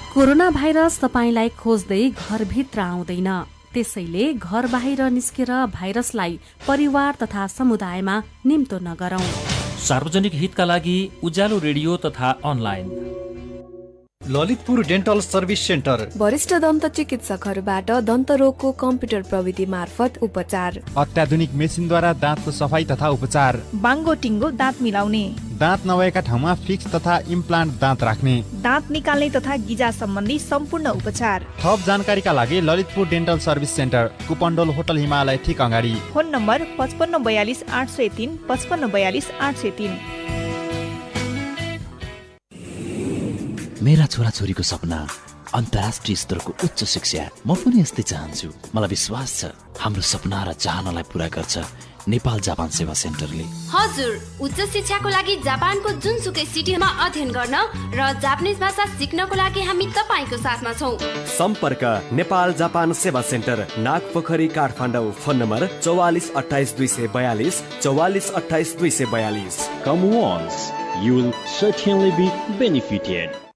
Corona virus तपाईलाई खोज्दै घरभित्र आउँदैन। त्यसैले घर बाहिर निस्केर भाइरसलाई परिवार तथा समुदायमा निम्तो नगरौं। सार्वजनिक हितका लागि उज्यालो रेडियो तथा online. Lalitpur dental service centre वरिष्ठ दन्त चिकित्सकहरूबाट दन्त रोगको कम्प्युटर प्रविधि मार्फत उपचार, अत्याधुनिक मेसिनद्वारा दाँतको सफाई तथा उपचार, बाङ्गो टिङ्गो दाँत मिलाउने, दाँत नभएका ठाउँमा फिक्स तथा इम्प्लान्ट दाँत राख्ने, दाँत निकाल्ने तथा गिजा सम्बन्धी सम्पूर्ण उपचार। थप जानकारीका लागि Lalitpur dental service centre, Kupondole hotel Himalaya ठीक अगाडि। Phone number 5542 803 5542 803। मेरा छोराछोरीको सपना अन्तर्राष्ट्रिय स्तरको उच्च शिक्षा। म पनि यस्तै चाहन्छु। मलाई विश्वास छ हाम्रो सपना र चाहनालाई पूरा गर्छ नेपाल जापान सेवा सेन्टरले। हजुर, उच्च शिक्षाको लागि जापानको जुनसुकै सिटीमा अध्ययन गर्न र जापानिज भाषा सिक्नको लागि हामी तपाईको साथमा छौं। सम्पर्क Nepal Japan Sewa centre, Nagpokhari, Kathmandu. Phone number 44 28 242 44 28 242। Come once, you will certainly be benefited.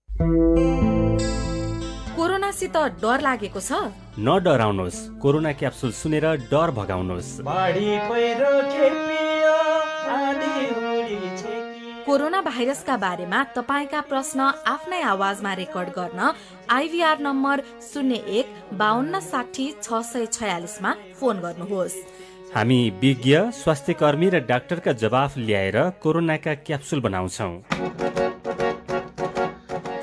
कोरोनासित डर लागेको छ? नडराउनुहोस्, कोरोना क्याप्सुल सुनेर डर भगाउनुहोस्। कोरोना भाइरसका बारेमा तपाईका प्रश्न आफ्नै आवाजमा रेकर्ड गर्न IVR नम्बर 01 52 60 646 मा फोन गर्नुहोस्। हामी विज्ञ, स्वास्थ्यकर्मी र डाक्टरका जवाफ ल्याएर कोरोनाका क्याप्सुल बनाउँछौं।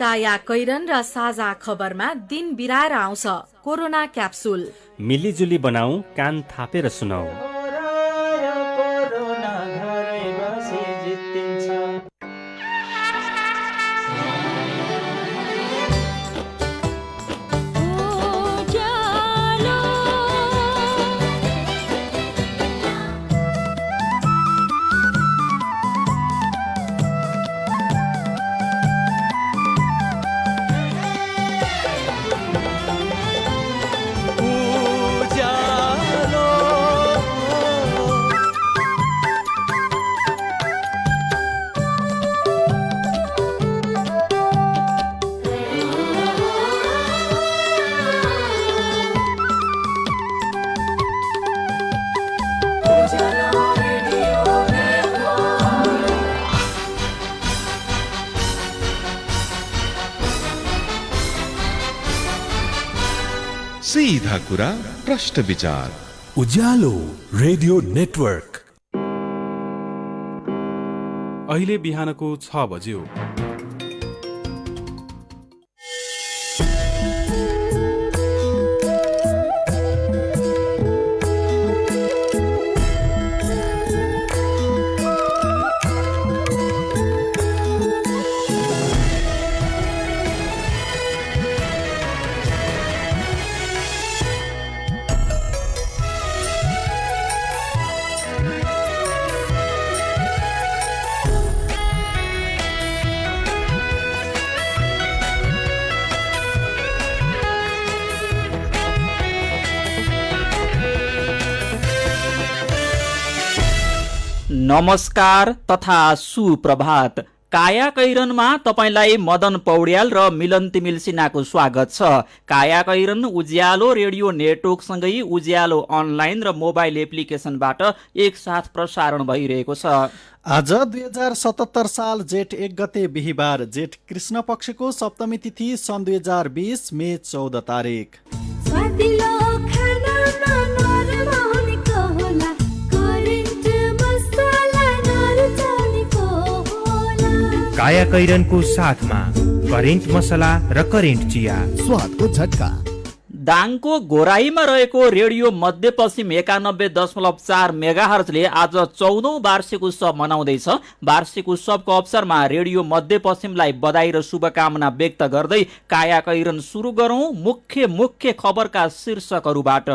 काया कैरन र साझा खबरमा दिन बिराएर आउँछ कोरोना क्याप्सुल। मिलिजुली बनाऊ, कान थापेर सुनाऊ। सीधा कुरा, प्रश्न विचार। उज्यालो रेडियो नेटवर्क। अहिले बिहानको 6 बज्यो। नमस्कार तथा सुप्रभात। काया कैरनमा तपाईलाई मदन पौड्याल र मिलन तिमिल सिन्हाको स्वागत छ। काया कैरन उज्यालो रेडियो नेटवर्कसँगै उज्यालो अनलाइन र मोबाइल एप्लिकेसनबाट एकसाथ प्रसारण भइरहेको छ। आज 2077 साल जेठ 1 गते बिहिबार, जेठ कृष्ण पक्षको सप्तमी तिथि सन् 2020 मे 14 तारिक। काया कैरनको साथमा करेन्ट मसला र करेन्ट चिया, स्वादको झट्का। दाङको घोराईमा रहेको रेडियो मध्यपश्चिम 91.4 मेगाहर्जले आज 14औं वार्षिक उत्सव मनाउँदैछ। वार्षिक उत्सवको अवसरमा रेडियो मध्यपश्चिमलाई बधाई र शुभकामना व्यक्त गर्दै काया कैरन सुरु गरौं मुख्य खबरका शीर्षकहरूबाट।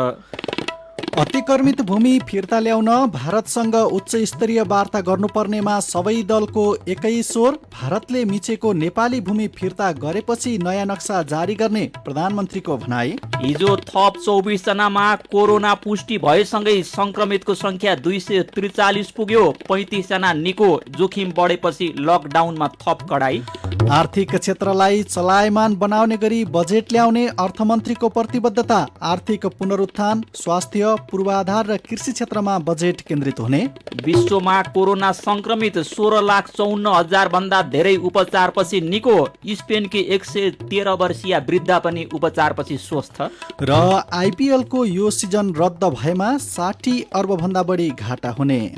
अतिक्रमित भूमि फिर्ता ल्याउन भारतसँग उच्च स्तरीय वार्ता गर्नुपर्नेमा सबै दलको एकै स्वर। भारतले मिचेको नेपाली भूमि फिर्ता गरेपछि नयाँ नक्सा जारी गर्ने प्रधानमन्त्रीको भनाई। हिजो थप 24 जनामा कोरोना पुष्टि भएसँगै संक्रमितको संख्या 243 पुग्यो। 35 जना निको। जोखिम बढेपछि लकडाउनमा थप कडाई। आर्थिक क्षेत्रलाई चलायमान बनाउने गरी बजेट ल्याउने अर्थमन्त्रीको प्रतिबद्धता। आर्थिक पुनरुत्थान, स्वास्थ्य, पूर्वाधार र कृषि क्षेत्रमा बजेट केन्द्रित हुने। विश्वमा कोरोना संक्रमित 16,54,000 भन्दा धेरै उपचारपछि निको। स्पेनकी 113 वर्षीय वृद्धा पनि उपचारपछि स्वस्थ। र आइपिएलको यो सिजन रद्द भएमा 60 अर्ब भन्दा बढी घाटा हुने।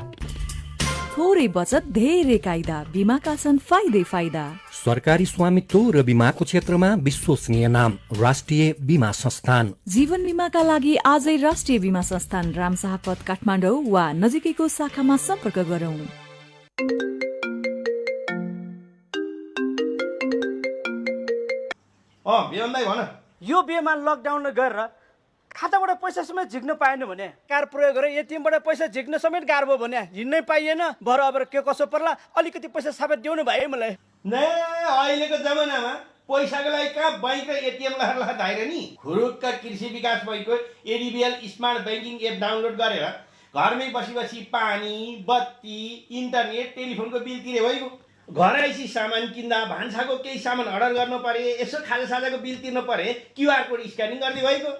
थोरै बचत धेरै कायदा, बीमाका छन् फाइदै फाइदा। सरकारी स्वामित्व र बीमाको क्षेत्रमा विश्वसनीय नाम राष्ट्रिय बीमा संस्थान। जीवन बीमाका लागि आजै राष्ट्रिय बीमा संस्थान रामशाहपथ काठमाडौँ वा नजिकैको शाखामा सम्पर्क गरौँ। यो बेमा लकडाउन गरेर खाताबाट पैसा समेत झिक्न पाएन भने, कार प्रयोग गरेर एटिएमबाट पैसा झिक्न समेत गाह्रो भयो भने हिँड्नै पाइएन। भरे अब के कसो पर्ला, अलिकति पैसा साबित दिउनु भयो मलाई। अहिलेको जमानामा पैसाको लागि कहाँ बैंक र एटिएम लगाएर धाएर नि। खुरुक्क कृषि विकास बैङ्कको ADBL smart banking app download गरेर घरमै बसी बसी पानी, बत्ती, इन्टरनेट, टेलिफोनको बिल तिरे भइगयो। घर आइसी सामान किन्दा, भान्साको केही सामान अर्डर गर्नु परे, यसो खाजासाजाको बिल तिर्नु परे, क्युआर कोड स्क्यानिङ गर्दै भइगयो।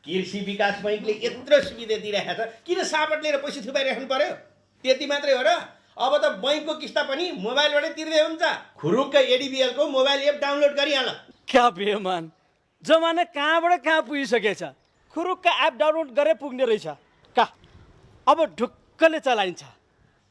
कृषि विकास बैङ्कले यत्रो सुविधा दिइरहेको छ, किन सापट लिएर पैसा थुपाइराख्नु पर्यो? त्यति मात्रै हो र? अब त बैङ्कको किस्ता पनि मोबाइलबाटै तिर्दै हुन्छ। खुरुक्क एडिबिएलको मोबाइल एप डाउनलोड गरिहाल। क्या बेमान, जमाना कहाँबाट कहाँ पुगिसकेछ। खुरुक्क एप डाउनलोड गरे पुग्ने रहेछ। अब ढुक्कले चलाइन्छ।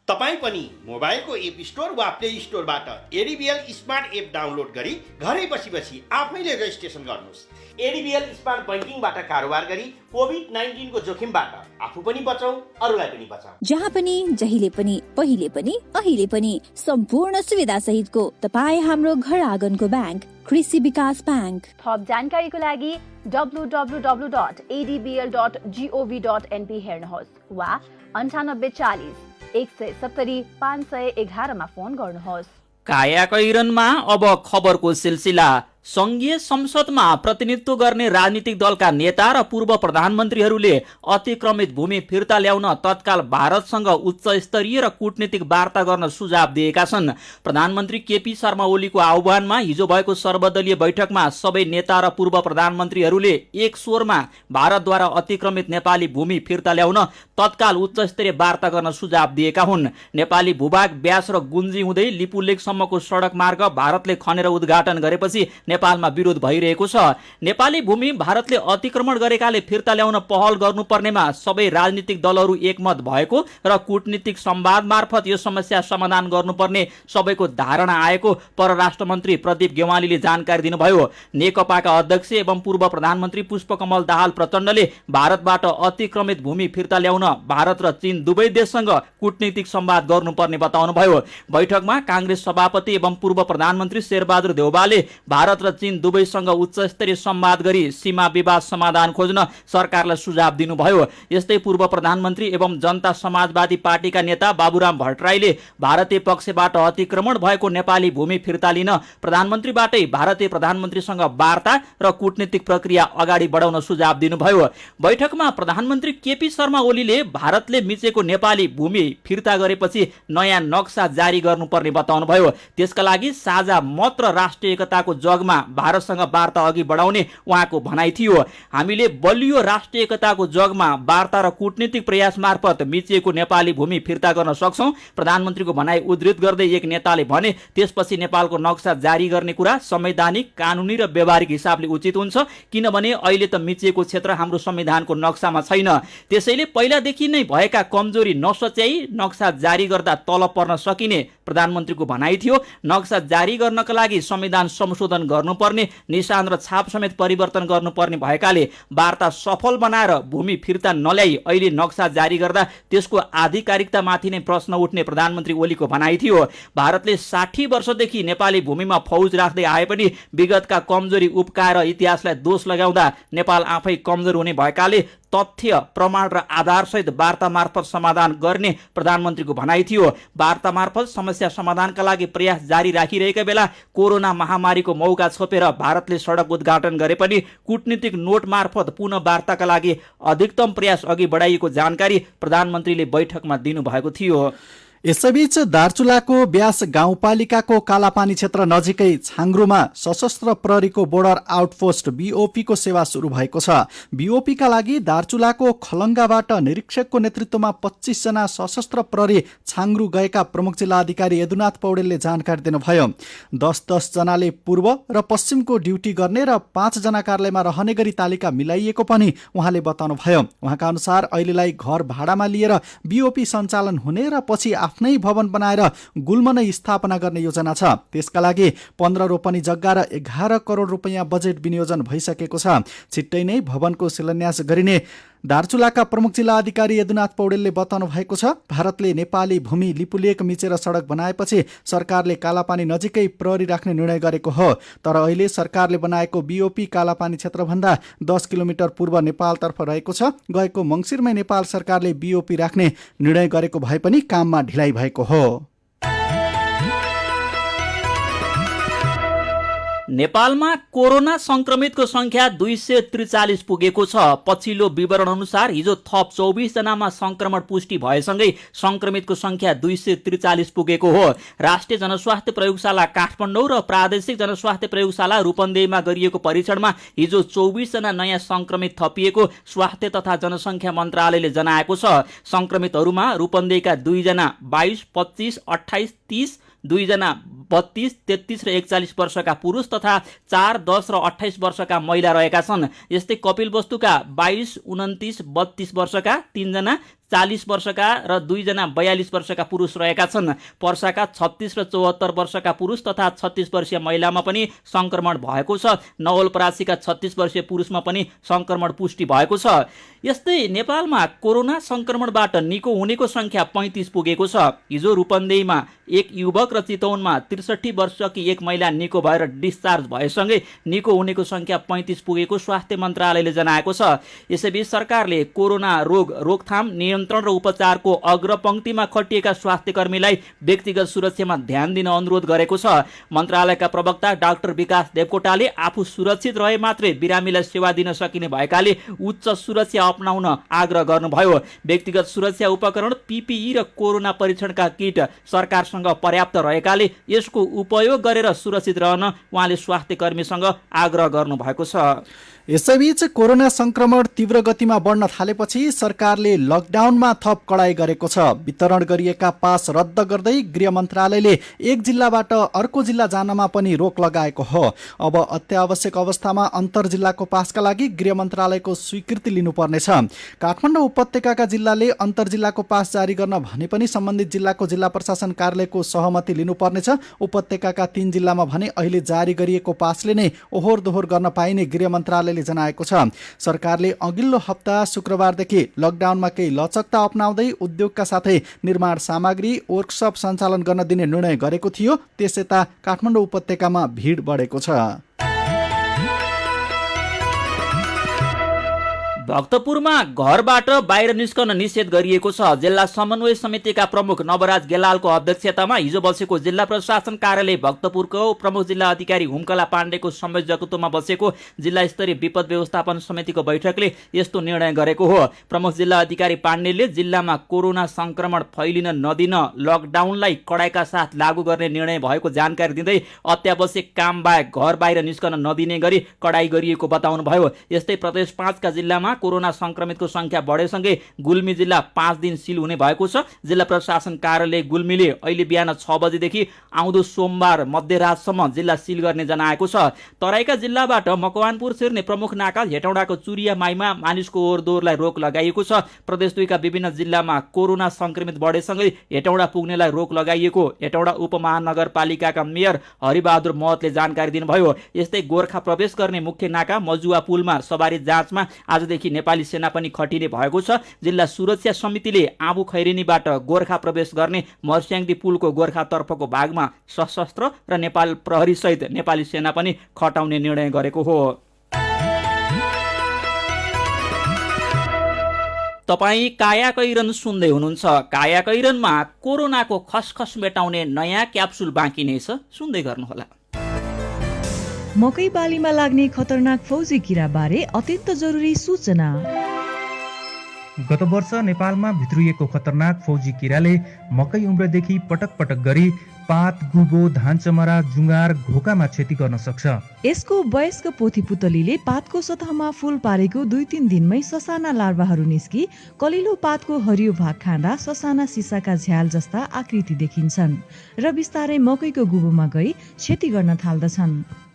तपाईँ पनि मोबाइलको एप स्टोर वा प्ले स्टोरबाट एडिबिएल स्मार्ट एप डाउनलोड गरी घरै बसी बसी आफैले रेजिस्ट्रेसन गर्नुहोस्। एडिबिएल स्मार्ट बैंकिङबाट कारोबार गरी कोभिड-19 को जोखिमबाट आफू पनि बचाऊ, अरूलाई पनि बचाऊ। जहाँ पनि, जहिले पनि, पहिले पनि, अहिले पनि सम्पूर्ण सुविधा सहितको तपाईँ हाम्रो घर आँगनको ब्याङ्क कृषि विकास ब्याङ्क। थप जानकारीको लागि www.adbl.gov.np हेर्नुहोस् वा 9840 170 511 मा फोन गर्नुहोस्। कायाकैरनमा अब खबरको सिलसिला। संघीय संसदमा प्रतिनिधित्व गर्ने राजनीतिक दलका नेता र पूर्व प्रधानमन्त्रीहरूले अतिक्रमित भूमि फिर्ता ल्याउन तत्काल भारतसँग उच्च स्तरीय र कूटनीतिक वार्ता गर्न सुझाव दिएका छन्। प्रधानमन्त्री केपी शर्मा ओलीको आह्वानमा हिजो भएको सर्वदलीय बैठकमा सबै नेता र पूर्व प्रधानमन्त्रीहरूले एक स्वरमा भारतद्वारा अतिक्रमित नेपाली भूमि फिर्ता ल्याउन तत्काल उच्च स्तरीय वार्ता गर्न सुझाव दिएका हुन्। नेपाली भूभाग ब्यास र गुन्जी हुँदै लिपुलेकसम्मको सडक मार्ग भारतले खनेर उद्घाटन गरेपछि नेपालमा विरोध भइरहेको छ। नेपाली भूमि भारतले अतिक्रमण गरेकाले फिर्ता ल्याउन पहल गर्नुपर्नेमा सबै राजनीतिक दलहरू एकमत भएको र कूटनीतिक संवाद मार्फत यो समस्या समाधान गर्नुपर्ने सबैको धारणा आएको परराष्ट्र मन्त्री प्रदीप गेवालीले जानकारी दिनुभयो। नेकपाका अध्यक्ष एवं पूर्व प्रधानमन्त्री पुष्पकमल दाहाल प्रचण्डले भारतबाट अतिक्रमित भूमि फिर्ता ल्याउन भारत र चीन दुवै देशसँग कूटनीतिक संवाद गर्नुपर्ने बताउनुभयो। बैठकमा कांग्रेस सभापति एवं पूर्व प्रधानमन्त्री शेरबहादुर देउवाले भारत र चीन दुवैसँग उच्च स्तरीय संवाद गरी सीमा विवाद समाधान खोज्न सरकारलाई सुझाव दिनुभयो। यस्तै पूर्व प्रधानमन्त्री एवं जनता समाजवादी पार्टीका नेता बाबुराम भट्टराईले भारतीय पक्षबाट अतिक्रमण भएको नेपाली भूमि फिर्ता लिन प्रधानमन्त्रीबाटै भारतीय प्रधानमन्त्रीसँग वार्ता र कूटनीतिक प्रक्रिया अगाडि बढाउन सुझाव दिनुभयो। बैठकमा प्रधानमन्त्री केपी शर्मा ओलीले भारतले मिचेको नेपाली भूमि फिर्ता गरेपछि नयाँ नक्सा जारी गर्नुपर्ने बताउनुभयो। त्यसका लागि साझा मत र राष्ट्रिय एकताको जगमा भारतसँग वार्ता अघि बढाउने उहाँको भनाइ थियो। हामीले बलियो राष्ट्रिय एकताको जगमा वार्ता र कूटनीतिक प्रयास मार्फत मिचिएको नेपाली भूमि फिर्ता गर्न सक्छौं। प्रधानमन्त्रीको भनाइ उद्धृत गर्दै एक नेताले भने, त्यसपछि नेपालको नक्सा जारी गर्ने कुरा संवैधानिक, कानूनी र व्यवहारिक हिसाबले उचित हुन्छ, किनभने अहिले त मिचिएको क्षेत्र हाम्रो संविधानको नक्सामा छैन। त्यसैले पहिलादेखि नै भएका कमजोरी नसच्याई नक्सा जारी गर्दा तल पर्न सकिने प्रधानमन्त्रीको भनाइ थियो। नक्सा जारी गर्नका लागि संविधान संशोधन गर्नुपर्ने, निशान र छाप समेत परिवर्तन गर्नुपर्ने भएकाले वार्ता सफल बनाएर भूमि फिर्ता नल्याई अहिले नक्सा जारी गर्दा त्यसको आधिकारिकतामाथि नै प्रश्न उठ्ने प्रधानमन्त्री ओलीको भनाइ थियो। भारतले 60 वर्षदेखि नेपाली भूमिमा फौज राख्दै आए पनि विगतका कमजोरी उप्काएर इतिहासलाई दोष लगाउँदा नेपाल आफै कमजोर हुने भएकाले तथ्य प्रमाण र आधारसहित वार्ता मार्फत समाधान गर्ने प्रधानमन्त्रीको भनाइ थियो। वार्ता मार्फत समस्या समाधानका लागि प्रयास जारी राखिरहेका बेला कोरोना महामारीको मौका छोपेर भारतले सडक उद्घाटन गरे पनि कूटनीतिक नोट मार्फत पुनः वार्ताका लागि अधिकतम प्रयास अघि बढाइएको जानकारी प्रधानमन्त्रीले बैठकमा दिनुभएको थियो। यसैबीच दार्चुलाको ब्यास गाउँपालिकाको कालापानी क्षेत्र नजिकै छाङ्ग्रुमा सशस्त्र प्रहरीको बोर्डर आउटपोस्ट बीओपीको सेवा सुरु भएको छ। बीओपीका लागि दार्चुलाको खलङ्गाबाट निरीक्षकको नेतृत्वमा 25 जना सशस्त्र प्रहरी छाङ्ग्रु गएका प्रमुख जिल्ला अधिकारी यदुनाथ पौडेलले जानकारी दिनुभयो। 10-10 जनाले पूर्व र पश्चिमको ड्युटी गर्ने र 5 जना कार्यालयमा रहने गरी तालिका मिलाइएको पनि उहाँले बताउनुभयो। उहाँका अनुसार अहिलेलाई घर भाडामा लिएर बीओपी सञ्चालन हुने र पछि आफ्नै भवन बनाएर गुल्म नै स्थापना गर्ने योजना छ। त्यसका लागि 15 रोपनी जग्गा र 11 करोड रुपैयाँ बजेट विनियोजन भइसकेको छ। छिट्टै नै भवनको शिलान्यास गरिने दार्चुलाका प्रमुख जिल्ला अधिकारी यदुनाथ पौडेलले बताउनु भएको छ। भारतले नेपाली भूमि लिपुलेक मिचेर सडक बनाएपछि सरकारले कालापानी नजिकै प्रहरी राख्ने निर्णय गरेको हो। तर अहिले सरकारले बनाएको बीओपी कालापानी क्षेत्रभन्दा 10 किलोमिटर पूर्व नेपालतर्फ रहेको छ। गएको मङ्सिरमै नेपाल सरकारले बीओपी राख्ने निर्णय गरेको भए पनि काममा ढिलाइ भएको हो। नेपालमा कोरोना संक्रमितको संख्या 243 पुगेको छ। पछिल्लो विवरण अनुसार हिजो थप 24 जनामा संक्रमण पुष्टि भएसँगै संक्रमितको संख्या 243 पुगेको हो। राष्ट्रिय जनस्वास्थ्य प्रयोगशाला काठमाडौँ र प्रादेशिक जनस्वास्थ्य प्रयोगशाला रूपन्देहीमा गरिएको परीक्षणमा हिजो 24 जना नयाँ संक्रमित थपिएको स्वास्थ्य तथा जनसङ्ख्या मन्त्रालयले जनाएको छ। संक्रमितहरूमा रूपन्देहीका 2 जना 22, 25, 28, 30, 2 जना 32, 33 र 41 वर्षका पुरुष तथा 4, 10 र 28 वर्षका महिला रहेका छन्। यस्तै कपिलवस्तुका 22, 29, 32 वर्षका 3 जना 40 वर्षका र 2 जना 42 वर्षका पुरुष रहेका छन्। पर्साका 36 र 74 वर्षका पुरुष तथा 36 वर्षीय महिलामा पनि संक्रमण भएको छ। नवलपरासीका 36 वर्षीय पुरुषमा पनि संक्रमण पुष्टि भएको छ। यस्तै नेपालमा कोरोना संक्रमणबाट निको हुनेको संख्या 35 पुगेको छ। हिजो रूपन्देहीमा एक युवक र चितवनमा 63 वर्षकी एक महिला निको भएर डिस्चार्ज भएसँगै निको हुनेको संख्या 35 पुगेको स्वास्थ्य मन्त्रालयले जनाएको छ। यसैबीच सरकारले कोरोना रोकथाम नियन्त्रण र उपचारको अग्रपंक्तिमा खटिएका स्वास्थ्य कर्मीलाई व्यक्तिगत सुरक्षामा ध्यान दिन अनुरोध गरेको छ। मन्त्रालयका प्रवक्ता डाक्टर विकास देवकोटाले आफू सुरक्षित रहे मात्रै बिरामीलाई सेवा दिन सकिने भएकाले उच्च सुरक्षा अपनाउन आग्रह गर्नुभयो। व्यक्तिगत सुरक्षा उपकरण पीपीई र कोरोना परीक्षणका किट सरकारसँग पर्याप्त रहेकाले यसको उपयोग गरेर सुरक्षित रहन उहाँले स्वास्थ्य कर्मीसँग आग्रह गर्नुभएको छ। यसैबीच कोरोना संक्रमण तीव्र गतिमा बढ्न थालेपछि सरकारले लकडाउनमा थप कडाई गरेको छ। वितरण गरिएका पास रद्द गर्दै गृह मन्त्रालयले एक जिल्लाबाट अर्को जिल्ला जानमा पनि रोक लगाएको हो। अब अत्यावश्यक अवस्थामा अन्तर जिल्लाको पासका लागि गृह मन्त्रालयको स्वीकृति लिनुपर्नेछ। काठमाडौँ उपत्यकाका जिल्लाले अन्तर जिल्लाको पास जारी गर्न भने पनि सम्बन्धित जिल्लाको जिल्ला प्रशासन कार्यालयको सहमति लिनुपर्नेछ। उपत्यकाका 3 जिल्लामा भने अहिले जारी गरिएको पासले नै ओहोर दोहोर गर्न पाइने गृह मन्त्रालय जनाएको छ। सरकारले अघिल्लो हप्ता शुक्रबारदेखि लकडाउनमा केही लचकता अपनाउँदै उद्योगका साथै निर्माण सामग्री वर्कसप सञ्चालन गर्न दिने निर्णय गरेको थियो। त्यसयता काठमाडौँ उपत्यकामा भिड बढेको छ। भक्तपुरमा घरबाट बाहिर निस्कन निषेध गरिएको छ। जिल्ला समन्वय समितिका प्रमुख नवराज गेलालको अध्यक्षतामा हिजो बसेको जिल्ला प्रशासन कार्यालय भक्तपुरको प्रमुख जिल्ला अधिकारी हुमकला पाण्डेको संयोजकत्वमा बसेको जिल्ला स्तरीय विपद व्यवस्थापन समितिको बैठकले यस्तो निर्णय गरेको हो। प्रमुख जिल्ला अधिकारी पाण्डेले जिल्लामा कोरोना संक्रमण फैलिन नदिन लकडाउनलाई कडाइका साथ लागू गर्ने निर्णय भएको जानकारी दिँदै अत्यावश्यक काम बाहेक घर बाहिर निस्कन नदिने गरी कडाई गरिएको बताउनुभयो। यस्तै प्रदेश 5 का जिल्लामा कोरोना संक्रमितको संख्या बढेसँगै गुल्मी जिल्ला 5 दिन सिल हुने भएको छ। जिल्ला प्रशासन कार्यालय गुल्मीले अहिले बिहान 6 बजेदेखि आउँदो सोमबार मध्यरातसम्म जिल्ला सिल गर्ने जनाएको छ। तराईका जिल्लाबाट मकवानपुर छिर्ने प्रमुख नाका हेटौडाको चुरिया माईमा मानिसको ओहोरदोहोरलाई रोक लगाइएको छ। प्रदेश 2 का विभिन्न जिल्लामा कोरोना संक्रमित बढेसँगै हेटौडा पुग्नेलाई रोक लगाइएको हेटौडा उपमहानगरपालिकाका मेयर हरिबहादुर महतले जानकारी दिनुभयो। यस्तै गोर्खा प्रवेश गर्ने मुख्य नाका मजुवा पुलमा सवारी जाँचमा आजदेखि नेपाली सेना पनि खटिने भएको छ। जिल्ला सुरक्षा समितिले आबु खैरेनीबाट गोर्खा प्रवेश गर्ने मर्स्याङदी पुलको गोर्खातर्फको भागमा सशस्त्र र नेपाल प्रहरी सहित नेपाली सेना पनि खटाउने निर्णय गरेको हो। तपाईँ कायाकैरन सुन्दै हुनुहुन्छ। कायाकैरनमा कोरोनाको खसखस मेटाउने नयाँ क्याप्सुल बाँकी नै छ, सुन्दै गर्नुहोला। मकै बालीमा लाग्ने खतरनाक फौजी किरा बारे अत्यन्त जरुरी सूचना। गत वर्ष नेपालमा भित्रिएको खतरनाक फौजी किराले मकै उम्रेदेखि पटक पटक गरी पात, गुबो, धान चमरा, जुङ्गार, घोकामा क्षति गर्न सक्छ। यसको वयस्क पोथी पुतलीले पातको सतहमा फूल पारेको 2-3 दिनमै ससाना लार्वाहरू निस्की कलिलो पातको हरियो भाग खाँदा ससाना सिसाका झ्याल जस्ता आकृति देखिन्छन् र बिस्तारै मकैको गुबोमा गई क्षति गर्न थाल्दछन्।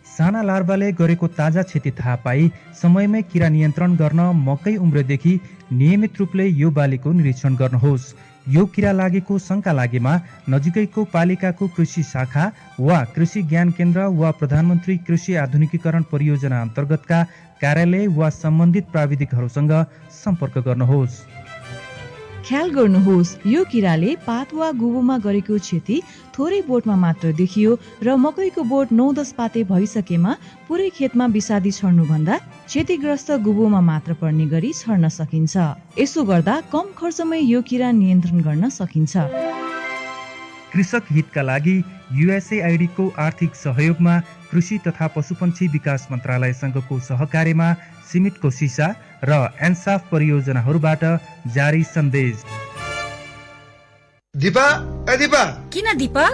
साना लार्वाले गरेको ताजा क्षति थाहा पाई समयमै किरा नियन्त्रण गर्न मकै उम्रेदेखि नियमित रूपले यो बालीको निरीक्षण गर्नुहोस्। यो किरा लागेको शंका लागेमा नजिकैको पालिकाको कृषि शाखा वा कृषि ज्ञान केन्द्र वा प्रधानमन्त्री कृषि आधुनिकीकरण परियोजना अन्तर्गतका कार्यालय वा सम्बन्धित प्राविधिकहरूसँग सम्पर्क गर्नुहोस्। ख्याल गर्नुहोस्, यो किराले पात वा गुबोमा गरेको क्षति थोरै बोटमा मात्र देखियो र मकैको बोट 9-10 पाते भइसकेमा पुरै खेतमा विषादी छर्नुभन्दा क्षतिग्रस्त गुबोमा मात्र पर्ने गरी छर्न सकिन्छ। यसो गर्दा कम खर्चमै यो किरा नियन्त्रण गर्न सकिन्छ। कृषक हितका लागि USAID को आर्थिक सहयोगमा कृषि तथा पशुपन्छी विकास मन्त्रालयसँगको सहकार्यमा सिमेन्टको सिसा र एन्साफ परियोजनाहरूबाट जारी सन्देश। दिपा, ए दिपा। किन दीपक?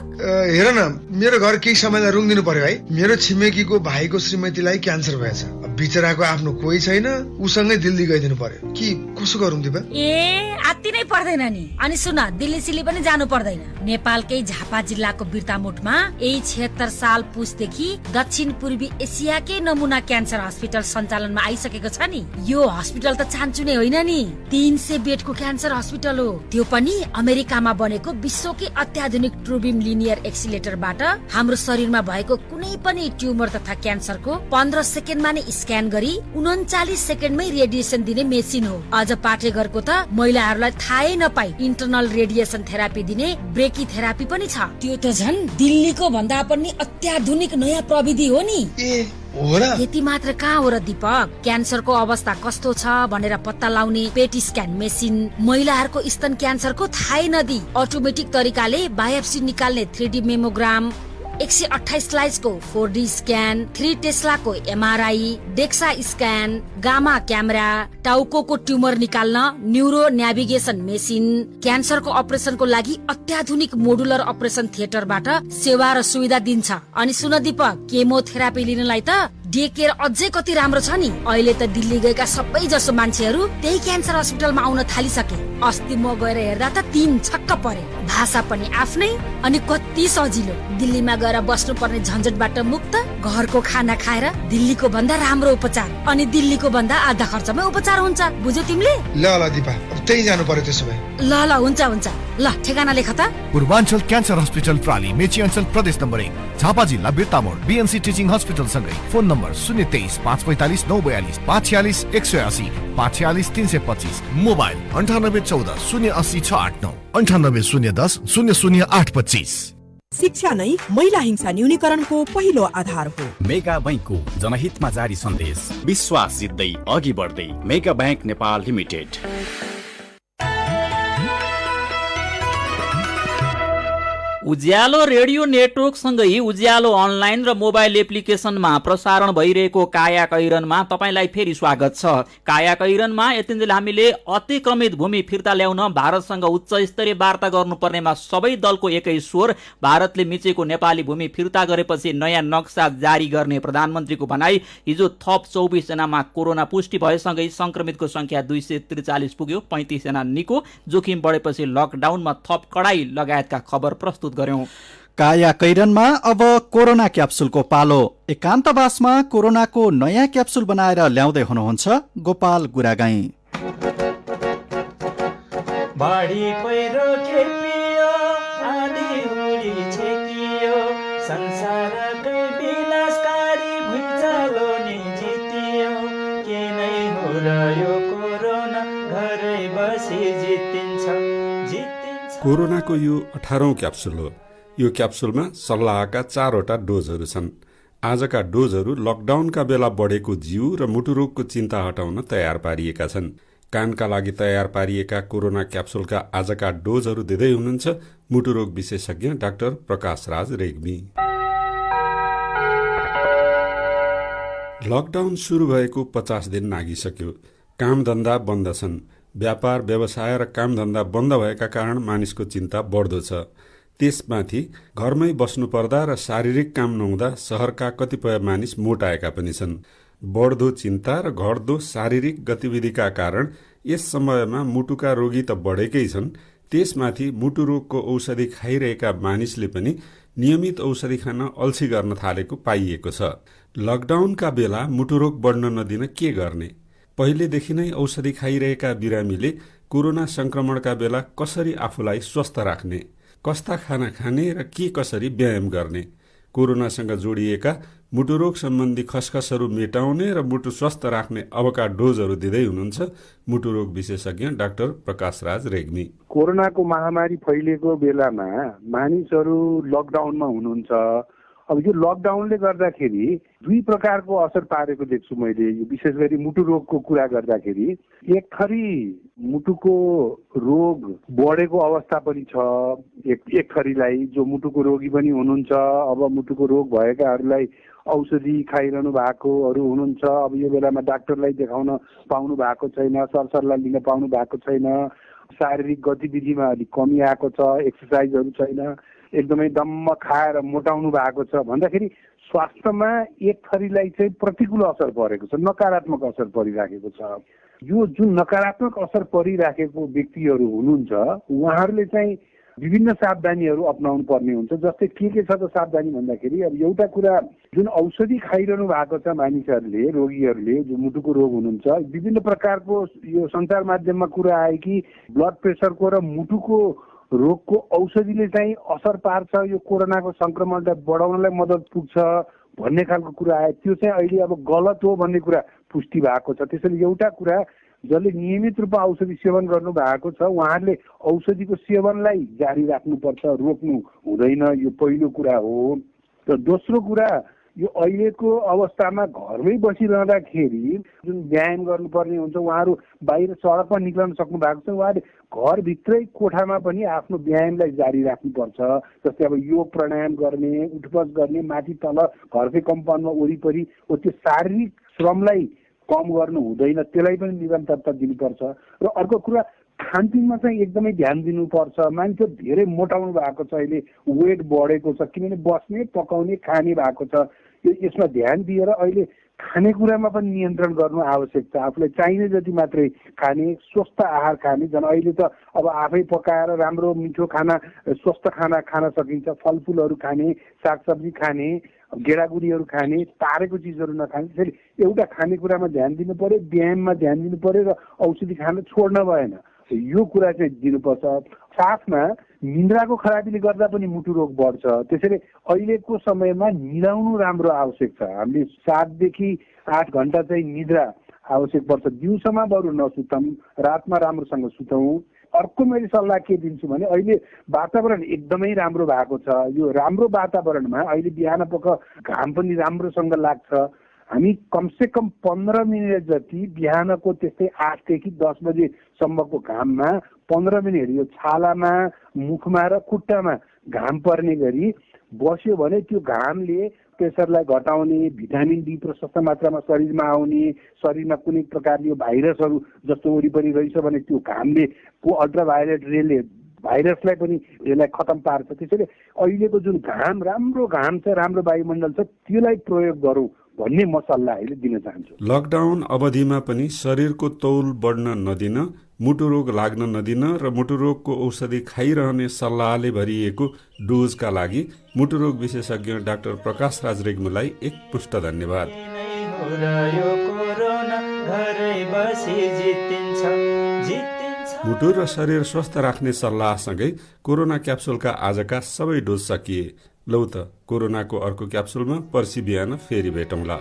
हेर न, मेरो घर केही समयलाई रुङ्दिनु पर्यो है। मेरो छिमेकीको भाइको श्रीमतीलाई क्यान्सर भएछ। बिचराको आफ्नो कोही छैन, उसँगै दिल्ली गइदिनु पर्यो कि कसो गरौँ दिपा? ए आत्ति नै पर्दैन नि। अनि सुन, दिल्ली सिल्ली पनि जानु पर्दैन। नेपालकै झापा जिल्लाको बिर्तामोटमा यही 76 साल पुसदेखि दक्षिण पूर्वी एसियाकै नमुना क्यान्सर हस्पिटल सञ्चालनमा आइसकेको छ नि। यो हस्पिटल त चान्चु नै होइन नि, 300 बेडको क्यान्सर हस्पिटल हो। त्यो पनि अमेरिकामा बनेको विश्वकै अत्याधुनिक ट्रुबिम लिनियर एक्सिलेटरबाट हाम्रो शरीरमा भएको कुनै पनि ट्युमर तथा क्यान्सरको 15 सेकेन्डमा नै स्क्यान गरी 39 सेकेन्डमै रेडिएसन दिने मेसिन हो। अझ पाठेघरको त महिलाहरूलाई थाहै नपाई इन्टरनल रेडिएसन थेरापी दिने ब्रेकी थेरापी पनि छ। त्यो त झन् दिल्लीको भन्दा पनि अत्याधुनिक नयाँ प्रविधि हो नि। यति मात्र कहाँ हो र दीपक, क्यान्सरको अवस्था कस्तो छ भनेर पत्ता लगाउने पेट स्क्यान मेसिन, महिलाहरूको स्तन क्यान्सरको थाहै नदी अटोमेटिक तरिकाले बायोप्सी निकाल्ने 3D मेमोग्राम, 128 स्लाइड्सको 4D स्क्यान, 3 टेस्लाको MRI, DEXA scan, gamma camera, टाउकोको ट्युमर निकाल्न न्युरो नेभिगेसन मेसिन, क्यान्सरको अपरेसनको लागि अत्याधुनिक मोडुलर अपरेसन थिएटरबाट सेवा र सुविधा दिन्छ। अनि सुन दीपक, केमोथेरापी लिनलाई त डे केयर अझै कति राम्रो छ नि। अहिले त दिल्ली गएका सबै जसो मान्छेहरू त्यही क्यान्सर हस्पिटलमा आउन थालिसके। अस्ति म गएर हेर्दा त 3 छक्क परे। भाषा पनि आफ्नै अनि कति सजिलो। दिल्लीमा गएर बस्नु पर्ने झन्झटबाट मुक्त, घरको खाना खाएर दिल्लीको भन्दा राम्रो उपचार अनि दिल्लीको भन्दा आधा खर्चमै उपचार हुन्छ। बुझ्यौ तिमीले? ल ल दिपा, अब त्यही जानु पर्यो त्यसो भए। ल ल हुन्छ हुन्छ। ल ठेगाना लेख त। पूर्वाञ्चल क्यान्सर हस्पिटल प्राली, मेची अञ्चल प्रदेश नम्बर 1, झापा जिल्ला बिर्तामोड, BNC टिचिङ हस्पिटल सँगै। Phone number 023 545 942 546 180 546 325। मोबाइल 9814 080 689 98 010 00825। शिक्षा नै महिला हिंसा न्यूनीकरणको पहिलो आधार हो। मेगा बैंकको जनहितमा जारी सन्देश। विश्वास जित्दै अघि बढ्दै मेगा बैंक नेपाल लिमिटेड। उज्यालो रेडियो नेटवर्क सँगै उज्यालो अनलाइन र मोबाइल एप्लिकेसनमा प्रसारण भइरहेको काया कैरनमा तपाईलाई फेरि स्वागत छ। काया कैरनमा यतिन्जेल हामीले अतिक्रमित भूमि फिर्ता ल्याउन भारतसँग उच्च स्तरीय वार्ता गर्नुपर्नेमा सबै दलको एकै स्वर। भारतले मिचेको नेपाली भूमि फिर्ता गरेपछि नयाँ नक्सा जारी गर्ने प्रधानमन्त्रीको भनाई। हिजो थप 24 जनामा कोरोना पुष्टि भएसँगै संक्रमितको संख्या 243 पुग्यो। 35 जना निको। जोखिम बढेपछि लकडाउनमा थप कडाई लगायतका खबर प्रस्तुत गर्यौं। काया कैरनमा अब कोरोना क्याप्सुलको पालो। एकान्तवासमा कोरोनाको नयाँ क्याप्सुल बनाएर ल्याउँदै हुनुहुन्छ गोपाल गुरागाई। बाढी पहिरो खेपियो, आँधी हुरी छेकियो, संसारकै विनाशकारी भुइँचालो नि जितियो। के नै हो र यो कोरोना, घरै बसी जितिन्छ। कोरोनाको यो 18औं क्याप्सुल हो। यो क्याप्सुलमा सल्लाहका 4वटा डोजहरू छन्। आजका डोजहरू लकडाउनका बेला बढेको जिउ र मुटुरोगको चिन्ता हटाउन तयार पारिएका छन्। कानका लागि तयार पारिएका कोरोना क्याप्सुलका आजका डोजहरू दिँदै हुनुहुन्छ मुटुरोग विशेषज्ञ डाक्टर प्रकाश राज रेग्मी। लकडाउन सुरु भएको 50 दिन नागिसक्यो। कामधन्दा बन्द छन्। व्यापार व्यवसाय र कामधन्दा बन्द भएका कारण मानिसको चिन्ता बढ्दो छ। त्यसमाथि घरमै बस्नुपर्दा र शारीरिक काम नहुँदा शहरका कतिपय मानिस मोटाएका पनि छन्। बढ्दो चिन्ता र घट्दो शारीरिक गतिविधिका कारण यस समयमा मुटुका रोगी त बढेकै छन्, त्यसमाथि मुटु रोगको औषधि खाइरहेका मानिसले पनि नियमित औषधि खान अल्छी गर्न थालेको पाइएको छ। लकडाउनका बेला मुटु रोग बढ्न नदिन के गर्ने? पहिलेदेखि नै औषधि खाइरहेका बिरामीले कोरोना संक्रमणका बेला कसरी आफूलाई स्वस्थ राख्ने, कस्ता खाना खाने र के कसरी व्यायाम गर्ने, कोरोनासँग जोडिएका मुटुरोग सम्बन्धी खसखसहरू मेटाउने र मुटु स्वस्थ राख्ने अबका डोजहरू दिँदै हुनुहुन्छ मुटुरोग विशेषज्ञ डाक्टर प्रकाश राज रेग्मी। कोरोनाको महामारी फैलिएको बेलामा मानिसहरू लकडाउनमा हुनुहुन्छ। अब यो लकडाउनले गर्दाखेरि दुई प्रकारको असर पारेको देख्छु मैले। विशेष गरी मुटु रोगको कुरा गर्दाखेरि एक थरी मुटुको रोग बढेको अवस्था पनि छ। एक थरीलाई जो मुटुको रोगी पनि हुनुहुन्छ, अब मुटुको रोग भएकाहरूलाई औषधि खाइरहनु भएकोहरू हुनुहुन्छ। अब यो बेलामा डाक्टरलाई देखाउन पाउनु भएको छैन, सरसल्लाह लिन पाउनु भएको छैन, शारीरिक गतिविधिमा अलिक कमी आएको छ, एक्सर्साइजहरू छैन, एकदमै दम्म खाएर मोटाउनु भएको छ भन्दाखेरि स्वास्थ्यमा एक थरीलाई चाहिँ प्रतिकूल असर परेको छ, नकारात्मक असर परिराखेको छ। यो जुन नकारात्मक असर परिराखेको व्यक्तिहरू हुनुहुन्छ उहाँहरूले चाहिँ विभिन्न सावधानीहरू अपनाउनु पर्ने हुन्छ। जस्तै के छ त सावधानी भन्दाखेरि अब एउटा कुरा जुन औषधि खाइरहनु भएको छ मानिसहरूले, रोगीहरूले जो मुटुको रोग हुनुहुन्छ, विभिन्न प्रकारको यो सञ्चार माध्यममा कुरा आयो कि ब्लड प्रेसरको र मुटुको रोगको औषधिले चाहिँ असर पार्छ, यो कोरोनाको संक्रमणलाई बढाउनलाई मद्दत पुग्छ भन्ने खालको कुरा आयो। त्यो चाहिँ अहिले अब गलत हो भन्ने कुरा पुष्टि भएको छ। त्यसैले एउटा कुरा जसले नियमित रूपमा औषधि सेवन गर्नु भएको छ उहाँहरूले औषधिको सेवनलाई जारी राख्नुपर्छ, रोक्नु हुँदैन। यो पहिलो कुरा हो। र दोस्रो कुरा यो अहिलेको अवस्थामा घरमै बसिरहँदाखेरि जुन व्यायाम गर्नुपर्ने हुन्छ उहाँहरू बाहिर सडकमा निक्लन सक्नु भएको छ, उहाँले घरभित्रै कोठामा पनि आफ्नो व्यायामलाई जारी राख्नुपर्छ। जस्तै अब योग प्राणायाम गर्ने, उठबस गर्ने, माथि तल घरकै कम्पाउन्डमा वरिपरि त्यो शारीरिक श्रमलाई कम गर्नु हुँदैन, त्यसलाई पनि निरन्तरता दिनुपर्छ। र अर्को कुरा खानपिनमा चाहिँ एकदमै ध्यान दिनुपर्छ। मान्छे धेरै मोटाउनु भएको छ, अहिले वेट बढेको छ किनभने बस्ने पकाउने खाने भएको छ। यसमा ध्यान दिएर अहिले खानेकुरामा पनि नियन्त्रण गर्नु आवश्यक छ। आफूलाई चाहिने जति मात्रै खाने, स्वस्थ आहार खाने। झन् अहिले त अब आफै पकाएर राम्रो मिठो खाना, स्वस्थ खाना खान सकिन्छ। फलफुलहरू खाने, सागसब्जी खाने, गेडागुडीहरू खाने, तारेको चिजहरू नखाने। त्यसैले एउटा खानेकुरामा ध्यान दिनु पर्यो, व्यायाममा ध्यान दिनु पर्यो र औषधि खान छोड्न भएन। यो कुरा चाहिँ दिनुपर्छ। साथमा निन्द्राको खराबीले गर्दा पनि मुटु रोग बढ्छ। त्यसैले अहिलेको समयमा निदाउनु राम्रो आवश्यक छ। हामीले 7 देखि 8 घण्टा चाहिँ निद्रा आवश्यक पर्छ। दिउँसोमा बरु नसुतौँ, रातमा राम्रोसँग सुतौँ। अर्को मैले सल्लाह के दिन्छु भने अहिले वातावरण एकदमै राम्रो भएको छ। यो राम्रो वातावरणमा अहिले बिहान पख घाम पनि राम्रोसँग लाग्छ। हामी कमसेकम 15 मिनट जति बिहानको त्यस्तै 8 देखि 10 बजेसम्मको घाममा 15 मिनट यो छालामा, मुखमा र खुट्टामा घाम पर्ने गरी बस्यो भने त्यो घामले प्रेसरलाई घटाउने, भिटामिन डी प्रशस्त मात्रामा शरीरमा आउने, शरीरमा कुनै प्रकारले यो भाइरसहरू जस्तो वरिपरि रहेछ भने त्यो घामले अल्ट्राभायोलेट रेले भाइरसलाई पनि यसलाई खतम पार्छ। त्यसैले अहिलेको जुन घाम, राम्रो घाम छ, राम्रो वायुमण्डल छ, त्यसलाई प्रयोग गरौँ भन्ने म सल्लाह अहिले दिन चाहन्छु। लकडाउन अवधिमा पनि शरीरको तौल बढ्न नदिन, मुटु रोग लाग्न नदिन र मुटु रोगको औषधि खाइरहने सल्लाहले भरिएको डोजका लागि मुटु रोग विशेषज्ञ डाक्टर प्रकाश राज रेग्मीलाई एक पुष्ट धन्यवाद। मुटु र शरीर स्वस्थ राख्ने सल्लाहसँगै कोरोना क्याप्सुलका आजका सबै डोज सकिए। लौ त कोरोनाको अर्को क्याप्सुलमा पर्सि बिहान फेरि भेटौँला।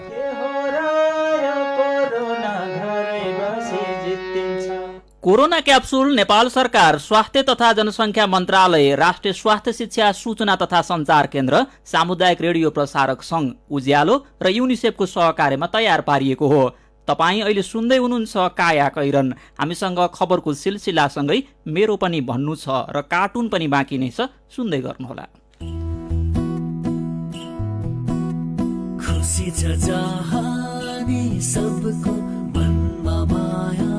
कोरोना क्याप्सुल नेपाल सरकार, स्वास्थ्य तथा जनसङ्ख्या मन्त्रालय, राष्ट्रिय स्वास्थ्य शिक्षा सूचना तथा सञ्चार केन्द्र, सामुदायिक रेडियो प्रसारक संघ उज्यालो र युनिसेफको सहकार्यमा तयार पारिएको हो। तपाईँ अहिले सुन्दै हुनुहुन्छ काया कैरन। हामीसँग खबरको सिलसिलासँगै मेरो पनि भन्नु छ र कार्टुन पनि बाँकी नै छ, सुन्दै गर्नुहोला। खुसी छ जहानी सबको मनमा माया,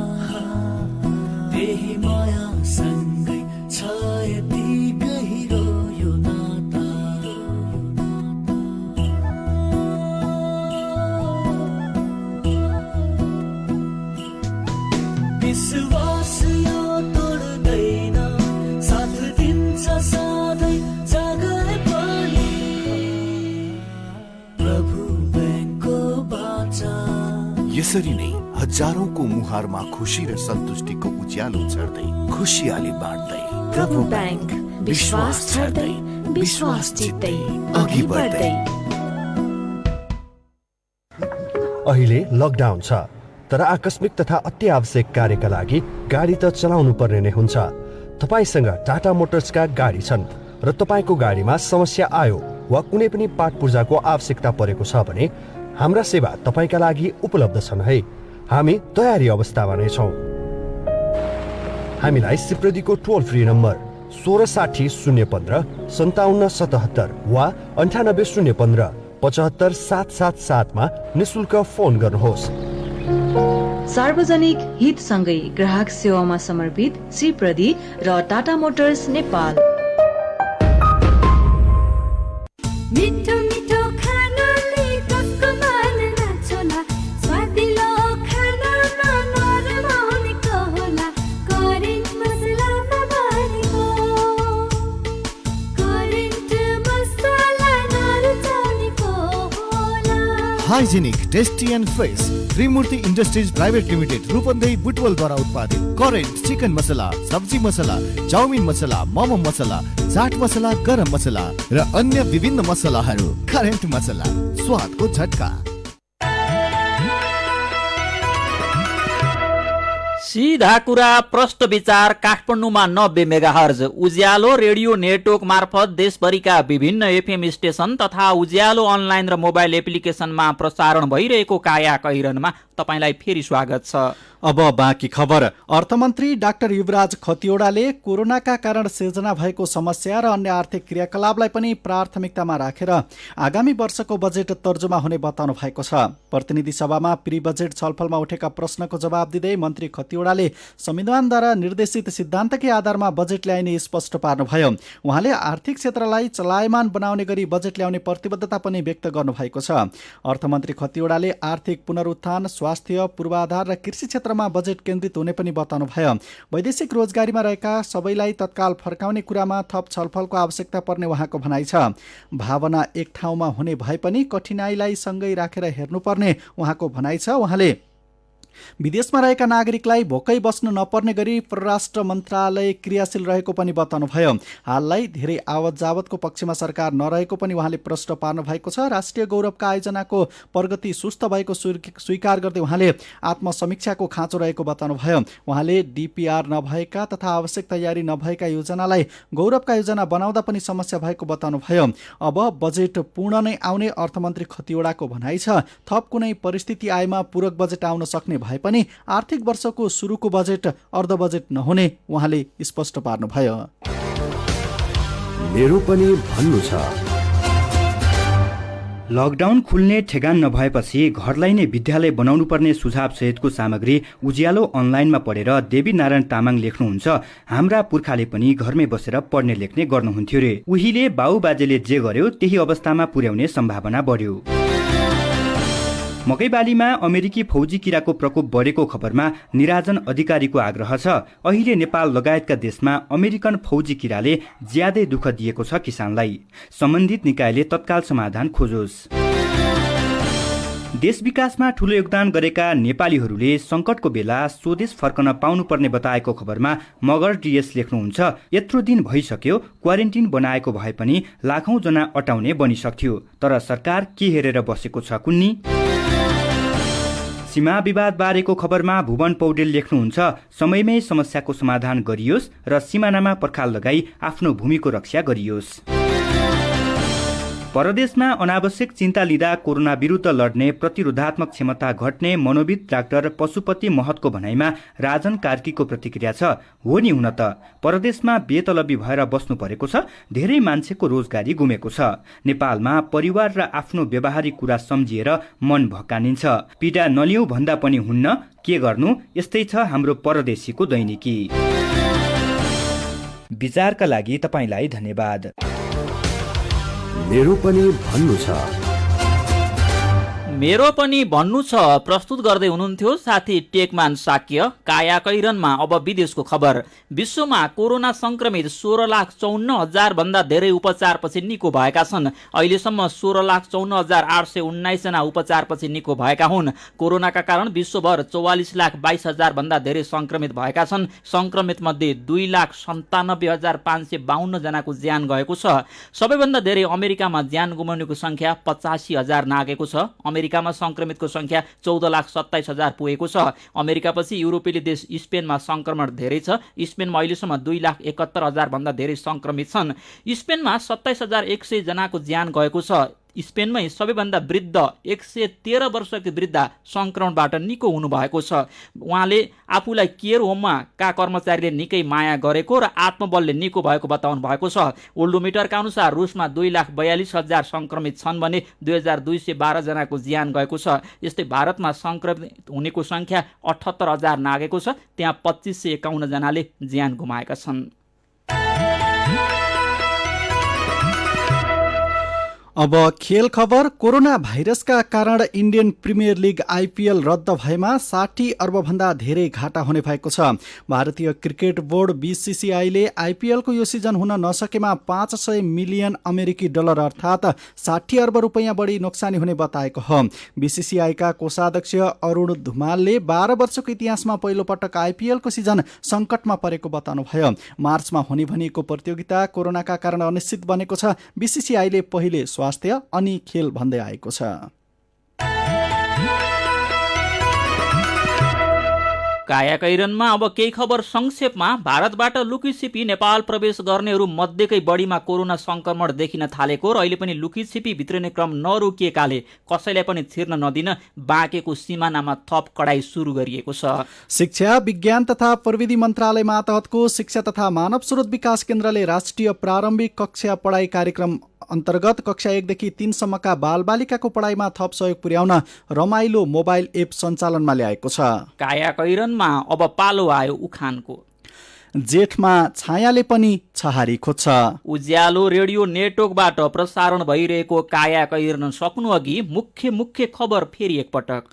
त्यही माया सँगै छ यति गहिरो यो नाता। विश्वास यो तोड्दैन, साथ दिन्छ सधैँ जगै पनि प्रभु बैंकको बाचा। यसरी नै हजारौंको मुहारमा खुशी र सन्तुष्टिको उज्यालो छर्दै खुशियाली बाँड्दै प्रभु बैंक, विश्वास छर्दै विश्वास जित्दै अघि बढ्दै। अहिले लकडाउन छ, तर आकस्मिक तथा अत्यावश्यक कार्यका लागि गाडी त चलाउनु पर्ने नै हुन्छ। तपाईसँग टाटा मोटर्सका गाडी छन् र तपाईँको गाडीमा समस्या आयो वा कुनै पनि पार्ट पूर्जाको आवश्यकता परेको छ भने हाम्रा सेवा तपाईँका लागि उपलब्ध छन् है। हामी तयारी अवस्थामा नै छौँ। हामीलाई सिप्रदीको टोल फ्री नम्बर 1660 015 5777 वा 98 015 75 777 मा निशुल्क फोन गर्नुहोस्। सार्वजनिक हितसँगै ग्राहक सेवामा समर्पित श्रीप्रदी र टाटा मोटर्स नेपाल। मिठो मिठो खानाले कसको मन नाच्ला, स्वादिलो खानामा नरमाउनेको होला, करेन्ट मसलामा बनेको, करेन्ट मसला नरुचाउनेको होला। Hygienic, tasty and fresh Trimurti industries private limited Rupandehi बुटवलद्वारा उत्पादित करेन्ट चिकन मसला, सब्जी मसला, चाउमिन मसला, मोमो मसला, चाट मसला, गरम मसला र अन्य विभिन्न मसलाहरू। करेन्ट मसला, स्वादको झट्का। सीधा कुरा प्रष्ट विचार काठमाडौँमा 90 मेगाहर्ज उज्यालो रेडियो नेटवर्क मार्फत देशभरिका विभिन्न एफएम स्टेशन तथा उज्यालो अनलाइन र मोबाइल एप्लिकेशनमा प्रसारण भइरहेको काया कैरनमा तपाईलाई फेरि स्वागत छ। अब बाँकी खबर। अर्थमन्त्री डाक्टर युवराज खतिवड़ाले कोरोनाका कारण सिर्जना भएको समस्या र अन्य आर्थिक क्रियाकलापलाई पनि प्राथमिकतामा राखेर आगामी वर्षको बजेट तर्जुमा हुने बताउनु भएको छ। प्रतिनिधि सभामा प्री बजेट छलफलमा उठेका प्रश्नको जवाब दिँदै मन्त्री खतिवड़ाले संविधानद्वारा निर्देशित सिद्धान्तकै आधारमा बजेट ल्याइने स्पष्ट पार्नुभयो। उहाँले आर्थिक क्षेत्रलाई चलायमान बनाउने गरी बजेट ल्याउने प्रतिबद्धता पनि व्यक्त गर्नुभएको छ। अर्थमन्त्री खतिवड़ाले आर्थिक पुनरुत्थान, स्वास्थ्य, पूर्वाधार र कृषि क्षेत्रमा बजेट केन्द्रित हुने पनि बताउनु भयो। वैदेशिक रोजगारीमा रहेका सबैलाई तत्काल फर्काउने कुरामा थप छलफलको आवश्यकता पर्ने उहाँको भनाइ छ। भावना एक ठाउँमा हुने भए पनि कठिनाइलाई सँगै राखेर हेर्नुपर्ने उहाँको भनाइ छ। उहाँले विदेशमा रहेका नागरिकलाई भोकै बस्न नपर्ने गरी परराष्ट्र मन्त्रालय क्रियाशील रहेको पनि बताउनुभयो। हाललाई धेरै आवत जावतको पक्षमा सरकार नरहेको पनि उहाँले प्रश्न पार्नु भएको छ। राष्ट्रिय गौरवका आयोजनाको प्रगति सुस्त भएको स्वीकार गर्दै उहाँले आत्मसमीक्षाको खाँचो रहेको बताउनुभयो। उहाँले डीपीआर नभएका तथा आवश्यक तयारी नभएका योजनालाई गौरवका योजना बनाउँदा पनि समस्या भएको बताउनुभयो। अब बजेट पूर्ण नै आउने अर्थमन्त्री खतिवड़ाको भनाइ छ। थप कुनै परिस्थिति आएमा पूरक बजेट आउन सक्ने भए पनि आर्थिक वर्षको सुरुको बजेट अर्ध बजेट नहुने उहाँले स्पष्ट पार्नुभयो। मेरो पनि भन्नु छ। लकडाउन खुल्ने ठेगान नभएपछि घरलाई नै विद्यालय बनाउनु पर्ने सुझाव सहितको सामग्री उज्यालो अनलाइनमा पढेर देवी नारायण तामाङ लेख्नुहुन्छ, हाम्रा पुर्खाले पनि घरमै बसेर पढ्ने लेख्ने गर्नुहुन्थ्यो रे। उहिले बाउबाजेले जे गर्यो त्यही अवस्थामा पुर्याउने सम्भावना बढ्यो। मकैबालीमा अमेरिकी फौजी किराको प्रकोप बढेको खबरमा निराजन अधिकारीको आग्रह छ। अहिले नेपाल लगायतका देशमा अमेरिकन फौजी किराले ज्यादै दुःख दिएको छ किसानलाई। सम्बन्धित निकायले तत्काल समाधान खोजोस्। देश विकासमा ठूलो योगदान गरेका नेपालीहरूले संकटको बेला स्वदेश फर्कन पाउनुपर्ने बताएको खबरमा मगर डीएस लेख्नुहुन्छ, यत्रो दिन भइसक्यो क्वारेन्टिन बनाएको भए पनि लाखौं जना अटाउने बनिसक्थ्यो, तर सरकार के हेरेर बसेको छ कुन्नी। सीमा विवाद बारेको खबरमा भुवन पौडेल लेख्नुहुन्छ, समयमै समस्याको समाधान गरियोस् र सिमानामा पर्खाल लगाई आफ्नो भूमिको रक्षा गरियोस्। परदेशमा अनावश्यक चिन्ता लिँदा कोरोना विरुद्ध लड्ने प्रतिरोधात्मक क्षमता घट्ने मनोविद डाक्टर पशुपति महतको भनाइमा राजन कार्कीको प्रतिक्रिया छ। हो नि, हुन त परदेशमा बेतलबी भएर बस्नु परेको छ, धेरै मान्छेको रोजगारी गुमेको छ। नेपालमा परिवार र आफ्नो व्यवहारिक कुरा सम्झिएर मन भक्कानिन्छ। पीडा नलिऊ भन्दा पनि हुन्न, के गर्नु, यस्तै छ हाम्रो परदेशीको दैनिकी। विचारका लागि तपाईलाई धन्यवाद। मेरो पनि भन्नु छ। मेरो पनि भन्नु छ प्रस्तुत गर्दै हुनुहुन्थ्यो साथी टेकमान साक्य। काया कैरनमा अब विदेशको खबर। विश्वमा कोरोना संक्रमित 16,54,000 भन्दा धेरै उपचारपछि निको भएका छन्। अहिलेसम्म 16,54,819 जना उपचारपछि निको भएका हुन्। कोरोनाका कारण विश्वभर 44,22,000 भन्दा धेरै संक्रमित भएका छन्। संक्रमित मध्ये 2,97,552 जनाको ज्यान गएको छ। सबैभन्दा धेरै अमेरिकामा ज्यान गुमाउनेको संख्या 85,000 नागेको छ। अमेरिकामा संक्रमितको संख्या 14,27,000 पुगेको छ। अमेरिकापछि युरोपेली देश स्पेनमा संक्रमण धेरै छ। स्पेनमा अहिलेसम्म 2,71,000 भन्दा धेरै संक्रमित छन्। स्पेनमा 27,100 जनाको ज्यान गएको छ। स्पेनमै सबैभन्दा वृद्ध 113 वर्षकी वृद्ध संक्रमणबाट निको हुनुभएको छ। उहाँले आफूलाई केयर होममा का कर्मचारीले निकै माया गरेको र आत्मबलले निको भएको बताउनु भएको छ। वर्ल्डोमिटरका अनुसार रुसमा 2,42,000 संक्रमित छन् भने 2,212 जनाको ज्यान गएको छ। यस्तै भारतमा संक्रमित हुनेको संख्या 78,000 नागेको छ। त्यहाँ 2,551 जनाले ज्यान गुमाएका छन्। अब खेल खबर। कोरोना भाइरसका कारण इन्डियन प्रिमियर लिग आइपिएल रद्द भएमा 60 अर्ब भन्दा धेरै घाटा हुने भएको छ। भारतीय क्रिकेट बोर्ड बीसीसीआईले आइपिएलको यो सिजन हुन नसकेमा 500 मिलियन अमेरिकी डलर अर्थात् 60 अर्ब रुपैयाँ बढी नोक्सानी हुने बताएको हो। बीसीसीआईका कोषाध्यक्ष अरुण धुमालले 12 वर्षको इतिहासमा पहिलो पटक आइपिएलको सिजन संकटमा परेको बताउनुभयो। मार्चमा हुने भनिएको प्रतियोगिता कोरोनाका कारण अनिश्चित बनेको छ। बीसीसीआईले पहिले स्वास्थ्य अनि खेल भन्दै आएको छ। काया कैरनमा अब केही खबर संक्षेपमा। भारतबाट लुकीछिपी नेपाल प्रवेश गर्नेहरू मध्येकै बढीमा कोरोना संक्रमण देखिन थालेको र अहिले पनि लुकीछिपी भित्रिने क्रम नरोकिएकाले कसैलाई पनि छिर्न नदिन बाँकेको सिमानामा थप कडाई सुरु गरिएको छ। शिक्षा विज्ञान तथा प्रविधि मन्त्रालय मातहतको शिक्षा तथा मानव स्रोत विकास केन्द्रले राष्ट्रिय प्रारम्भिक कक्षा पढाइ कार्यक्रम अन्तर्गत कक्षा 1 देखि 3 सम्मका बालबालिकाको पढाइमा थप सहयोग पुर्याउन रमाइलो मोबाइल एप सञ्चालनमा ल्याएको छ। काया कैरनमा अब पालो आयो उखानको। जेठमा छायाले पनि छहारी खोज्छ। उज्यालो रेडियो नेटवर्कबाट प्रसारण भइरहेको काया कैरन सक्नु अघि मुख्य खबर फेरि एकपटक।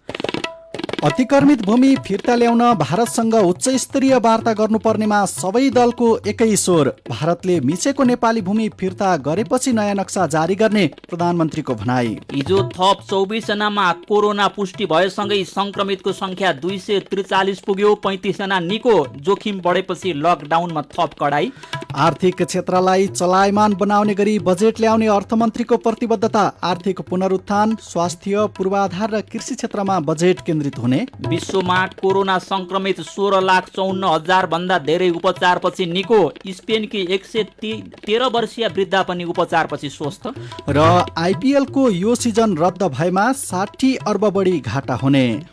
अतिक्रमित भूमि फिर्ता ल्याउन भारतसँग उच्च स्तरीय वार्ता गर्नुपर्नेमा सबै दलको एकै स्वर। भारतले मिचेको नेपाली भूमि फिर्ता गरेपछि नयाँ नक्सा जारी गर्ने प्रधानमन्त्रीको भनाई। हिजो थप 24 जनामा कोरोना पुष्टि भएसँगै संक्रमितको संख्या 243 पुग्यो। 35 जना निको। जोखिम बढेपछि लकडाउनमा थप कडाई। आर्थिक क्षेत्रलाई चलायमान बनाउने गरी बजेट ल्याउने अर्थमन्त्रीको प्रतिबद्धता। आर्थिक पुनरुत्थान, स्वास्थ्य, पूर्वाधार र कृषि क्षेत्रमा बजेट केन्द्रित हुने। विश्वमा कोरोना संक्रमित 16,54,000 भन्दा धेरै उपचारपछि निको। स्पेनकी 113 वर्षीय वृद्धा पनि उपचारपछि स्वस्थ। र आइपिएलको यो सिजन रद्द भएमा 60 अर्ब बढी घाटा हुने।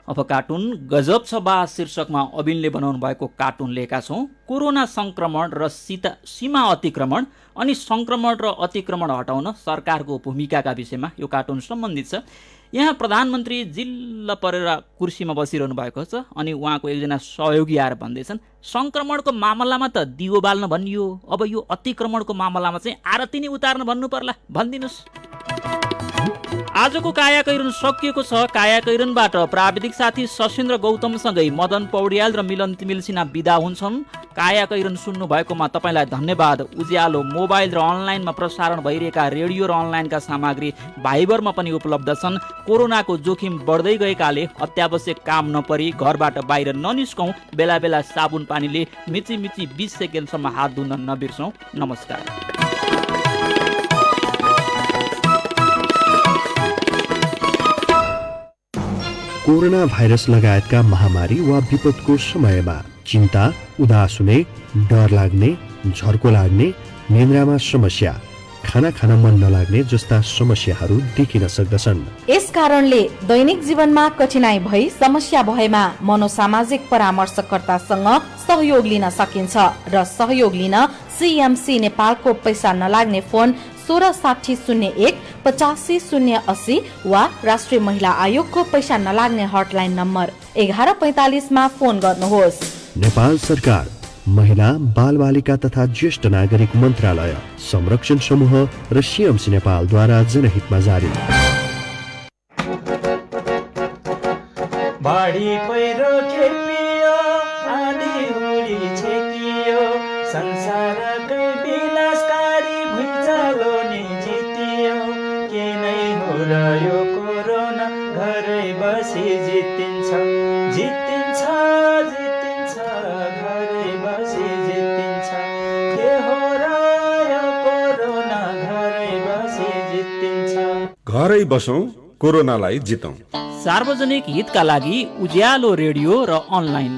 अब कार्टुन गजब छ बा शीर्षकमा अबिनले बनाउनु भएको कार्टुन लिएका छौँ। कोरोना संक्रमण र सीमा अतिक्रमण अनि संक्रमण र अतिक्रमण हटाउन सरकारको भूमिकाका विषयमा यो कार्टुन सम्बन्धित छ। यहाँ प्रधानमन्त्री जिल्ला परेर कुर्सीमा बसिरहनु भएको छ अनि उहाँको एकजना सहयोगी आएर भन्दैछन्, संक्रमणको मामलामा त दिगो बाल्न भनियो, अब यो अतिक्रमणको मामलामा चाहिँ आरती नै उतार्न भन्नु पर्ला, भनिदिनुहोस्। आजको काया कैरन सकिएको छ। काया कैरनबाट प्राविधिक साथी सशेन्द्र गौतमसँगै मदन पौड्याल र मिलन तिमिल सिन्हा बिदा हुन्छन्। काया कैरन सुन्नु भएकोमा तपाईँलाई धन्यवाद। उज्यालो मोबाइल र अनलाइनमा प्रसारण भइरहेका रेडियो र अनलाइनका सामग्री भाइबरमा पनि उपलब्ध छन्। कोरोनाको जोखिम बढ्दै गएकाले अत्यावश्यक काम नपरी घरबाट बाहिर ननिस्कौँ। बेला बेला साबुन पानीले मिची 20 सेकेन्डसम्म हात धुन नबिर्सौँ। नमस्कार। कोरोना भाइरस लगायतका महामारी वा विपदको समयमा चिन्ता, उदास हुने, डर लाग्ने, झर्को लाग्ने, निन्द्रामा समस्या, खाना खान मन नलाग्ने जस्ता समस्याहरू देखिन सक्दछन्। यस कारणले दैनिक जीवनमा कठिनाई भई समस्या भएमा मनोसामाजिक परामर्शकर्तासँग सहयोग लिन सकिन्छ र सहयोग लिन CMC नेपालको पैसा नलाग्ने फोन 166001 850080 वा राष्ट्रिय महिला आयोगको पैसा नलाग्ने हटलाइन नम्बर 1145 मा फोन गर्नुहोस्। नेपाल सरकार, महिला, बालबालिका तथा ज्येष्ठ नागरिक मन्त्रालय, संरक्षण समूह र CMC नेपालद्वारा जनहितमा जारी। बाढी पहिरो खेपियो, आँधी हुरी छेकियो, संसारकै विनाशकारी भुइँचालो नि जितियो। के नै हो र यो कोरोना, घरै बसी जितिन्छ, जितिन्छ, जितिन्छ, घरै बसी जितिन्छ। के हो र यो कोरोना, घरै बसी जितिन्छ। घरै बसौँ, कोरोनालाई जितौँ। सार्वजनिक हितका लागि उज्यालो रेडियो र अनलाइन।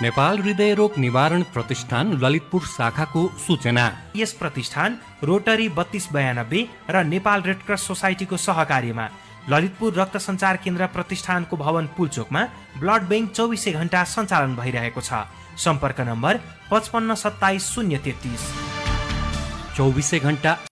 नेपाल हृदय रोग निवारण प्रतिष्ठान ललितपुर शाखाको सूचना। यस प्रतिष्ठान रोटरी 3292 र नेपाल रेडक्रस सोसाइटीको सहकार्यमा ललितपुर रक्त सञ्चार केन्द्र प्रतिष्ठानको भवन पुलचोकमा ब्लड बैंक 24 घण्टा सञ्चालन भइरहेको छ। सम्पर्क नम्बर 55 27 033। 24 घण्टा